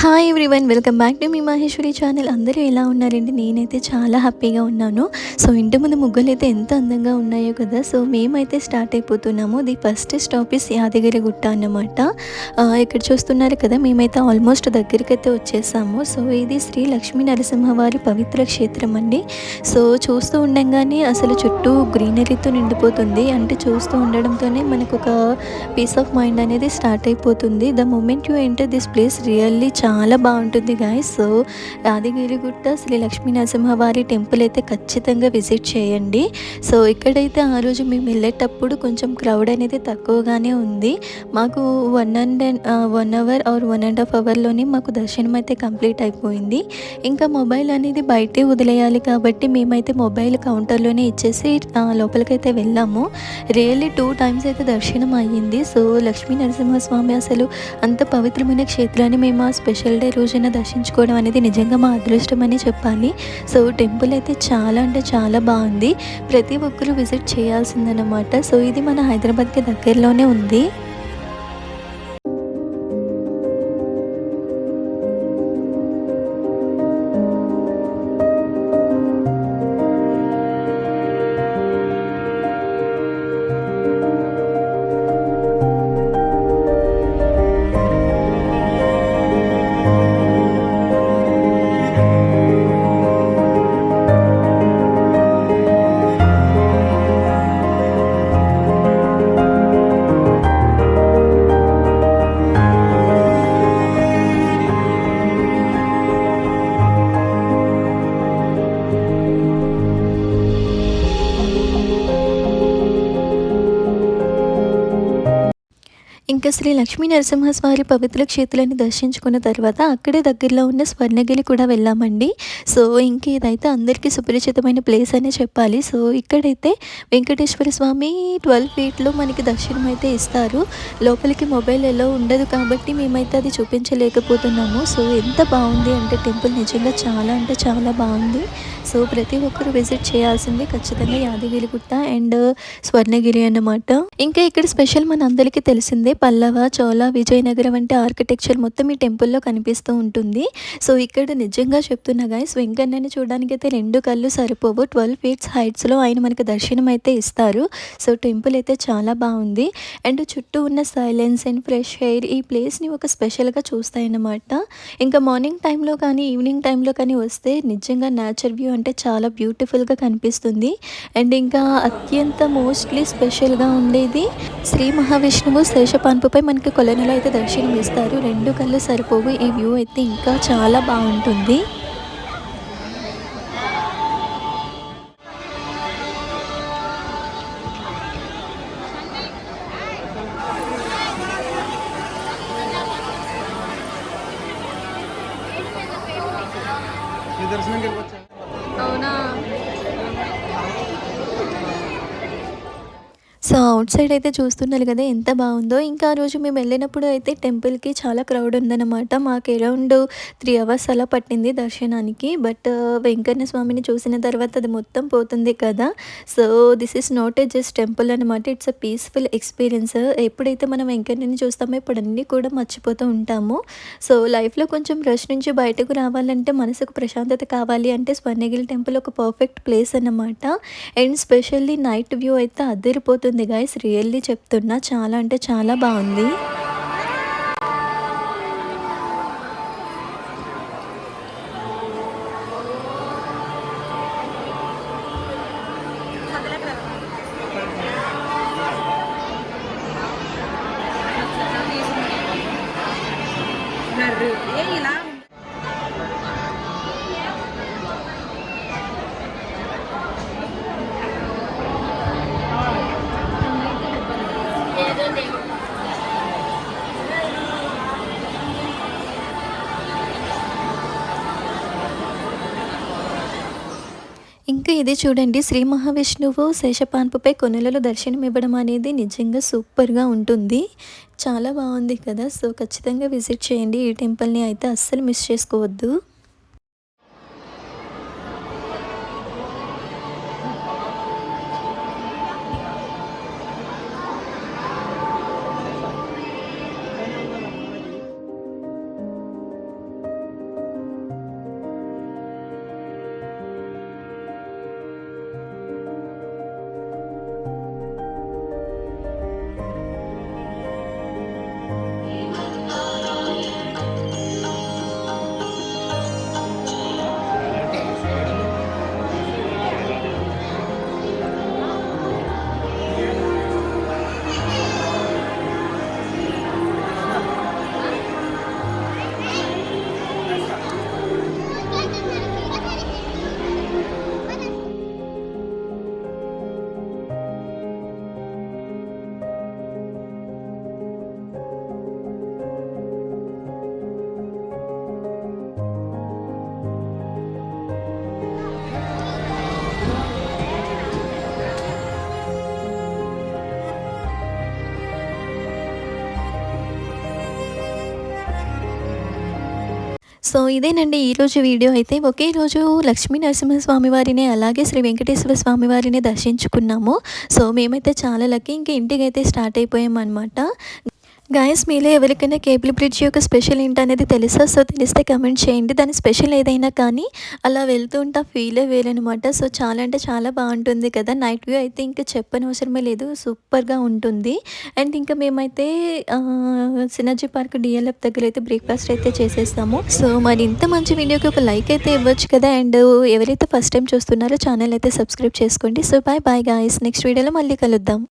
Hi everyone, welcome back to me Maheshwari channel. అందరూ ఎలా ఉన్నారండి? నేనైతే చాలా హ్యాపీగా ఉన్నాను. సో ఇంటి ముందు ముగ్గులు అయితే ఎంత అందంగా ఉన్నాయో కదా. సో మేమైతే స్టార్ట్ అయిపోతున్నాము. The first stop is Yadagirigutta అన్నమాట. ఇక్కడ చూస్తున్నారు కదా, మేమైతే ఆల్మోస్ట్ దగ్గరికైతే వచ్చేసాము. సో ఇది శ్రీ లక్ష్మీ నరసింహవారి పవిత్ర క్షేత్రం అండి. సో చూస్తూ ఉండంగానే అసలు చుట్టూ గ్రీనరీతో నిండిపోతుంది. అంటే చూస్తూ ఉండడంతోనే మనకు ఒక పీస్ ఆఫ్ మైండ్ అనేది స్టార్ట్ అయిపోతుంది. The moment you enter this place really చాలా బాగుంటుంది గాయ్స్. సో యాదగిరిగుట్ట శ్రీ లక్ష్మీ నరసింహవారి టెంపుల్ అయితే ఖచ్చితంగా విజిట్ చేయండి. సో ఇక్కడైతే ఆ రోజు మేము వెళ్ళేటప్పుడు కొంచెం క్రౌడ్ అనేది తక్కువగానే ఉంది. మాకు 1 అవర్ 1.5 అవర్లోనే మాకు దర్శనం అయితే కంప్లీట్ అయిపోయింది. ఇంకా మొబైల్ అనేది బయటే వదిలేయాలి కాబట్టి మేమైతే మొబైల్ కౌంటర్లోనే ఇచ్చేసి లోపలికైతే వెళ్ళాము. రియల్లీ 2 టైమ్స్ అయితే దర్శనం అయ్యింది. సో లక్ష్మీ నరసింహస్వామి అసలు అంత పవిత్రమైన క్షేత్రాన్ని మేము ఆ స్పెషల్ డే రోజున దర్శించుకోవడం అనేది నిజంగా మా అదృష్టం అని చెప్పాలి. సో టెంపుల్ అయితే చాలా అంటే చాలా బాగుంది. ప్రతి ఒక్కరూ విజిట్ చేయాల్సిందనమాట. సో ఇది మన హైదరాబాద్కి దగ్గరలోనే ఉంది. ఇంకా శ్రీ లక్ష్మీ నరసింహస్వామి పవిత్ర క్షేత్రాన్ని దర్శించుకున్న తర్వాత అక్కడే దగ్గరలో ఉన్న స్వర్ణగిరి కూడా వెళ్ళామండి. సో ఇంక ఇదైతే అందరికీ సుపరిచితమైన ప్లేస్ అనే చెప్పాలి. సో ఇక్కడైతే వెంకటేశ్వర స్వామి 12 ఫీట్లో మనకి దర్శనం అయితే ఇస్తారు. లోపలికి మొబైల్ ఎలా ఉండదు కాబట్టి మేమైతే అది చూపించలేకపోతున్నాము. సో ఎంత బాగుంది అంటే టెంపుల్ నిజంగా చాలా అంటే చాలా బాగుంది. సో ప్రతి ఒక్కరు విజిట్ చేయాల్సింది ఖచ్చితంగా యాదగిరిగుట్ట అండ్ స్వర్ణగిరి అన్నమాట. ఇంకా ఇక్కడ స్పెషల్ మన అందరికీ తెలిసిందే, పల్లవ, చోళ, విజయనగరం వంటి ఆర్కిటెక్చర్ మొత్తం ఈ టెంపుల్లో కనిపిస్తూ ఉంటుంది. సో ఇక్కడ నిజంగా చెప్తున్నా గాయస్, వెంకన్నని చూడడానికి అయితే 2 కళ్ళు సరిపోవు. 12 ఫీట్స్ హైట్స్లో ఆయన మనకు దర్శనం అయితే ఇస్తారు. సో టెంపుల్ అయితే చాలా బాగుంది. అండ్ చుట్టూ ఉన్న సైలెన్స్ అండ్ ఫ్రెష్ ఎయిర్ ఈ ప్లేస్ని ఒక స్పెషల్గా చూస్తాయన్నమాట. ఇంకా మార్నింగ్ టైంలో కానీ ఈవినింగ్ టైంలో కానీ వస్తే నిజంగా నేచర్ వ్యూ అంటే చాలా బ్యూటిఫుల్గా కనిపిస్తుంది. అండ్ ఇంకా అత్యంత మోస్ట్లీ స్పెషల్గా ఉండేది శ్రీ మహావిష్ణువు శేషపాన్పుపై మనకి కొలనులో అయితే దర్శనం ఇస్తారు. 2 కళ్ళు సరిపోవు. ఈ వ్యూ అయితే ఇంకా చాలా బాగుంటుంది. అవునా? సో అవుట్ సైడ్ అయితే చూస్తున్నారు కదా ఎంత బాగుందో. ఇంకా ఆ రోజు మేము వెళ్ళినప్పుడు అయితే టెంపుల్కి చాలా క్రౌడ్ ఉందన్నమాట. మాకు అరౌండ్ 3 అవర్స్ అలా పట్టింది దర్శనానికి. బట్ వెంకన్న స్వామిని చూసిన తర్వాత అది మొత్తం పోతుంది కదా. So this is not a just temple అనమాట, ఇట్స్ అ పీస్ఫుల్ ఎక్స్పీరియన్స్. ఎప్పుడైతే మనం వెంకన్నని చూస్తామో ఇప్పుడు అన్నీ కూడా మర్చిపోతూ ఉంటాము. సో లైఫ్లో కొంచెం రష్ నుంచి బయటకు రావాలంటే, మనసుకు ప్రశాంతత కావాలి అంటే స్వర్ణగిరి టెంపుల్ ఒక పర్ఫెక్ట్ ప్లేస్ అన్నమాట. అండ్ స్పెషల్లీ నైట్ వ్యూ అయితే అదిరిపోతుంది గైస్. రియల్లీ చెప్తున్నా, చాలా అంటే చాలా బాగుంది. ఇంకా ఇది చూడండి, శ్రీ మహావిష్ణువు శేషపాన్పుపై కొనులలో దర్శనం ఇవ్వడం అనేది నిజంగా సూపర్గా ఉంటుంది. చాలా బాగుంది కదా. సో ఖచ్చితంగా విజిట్ చేయండి. ఈ టెంపుల్ని అయితే అస్సలు మిస్ చేసుకోవద్దు. సో ఇదేనండి ఈరోజు వీడియో అయితే. ఒకే రోజు లక్ష్మీ నరసింహస్వామి వారిని, అలాగే శ్రీ వెంకటేశ్వర స్వామి వారిని దర్శించుకున్నాము. సో మేమైతే చాలా లక్కీ. ఇంక ఇంటికైతే స్టార్ట్ అయిపోయామనమాట. గాయ్స్, మీలో ఎవరికైనా కేబుల్ బ్రిడ్జ్ యొక్క స్పెషల్ ఏంటనేది తెలుసా? సో తెలిస్తే కమెంట్ చేయండి. దాని స్పెషల్ ఏదైనా కానీ అలా వెళ్తూ ఉంటే ఆ ఫీలే వేరనమాట. సో చాలా అంటే చాలా బాగుంటుంది కదా. నైట్ వ్యూ అయితే ఇంకా చెప్పనవసరమే లేదు, సూపర్గా ఉంటుంది. అండ్ ఇంకా మేమైతే సినర్జీ పార్క్ డిఎల్ఎఫ్ దగ్గర అయితే బ్రేక్ఫాస్ట్ అయితే చేసేస్తాము. సో మరి ఇంత మంచి వీడియోకి ఒక లైక్ అయితే ఇవ్వచ్చు కదా. అండ్ ఎవరైతే ఫస్ట్ టైం చూస్తున్నారో ఛానల్ అయితే సబ్స్క్రైబ్ చేసుకోండి. So bye bye guys, next వీడియోలో మళ్ళీ కలుద్దాం.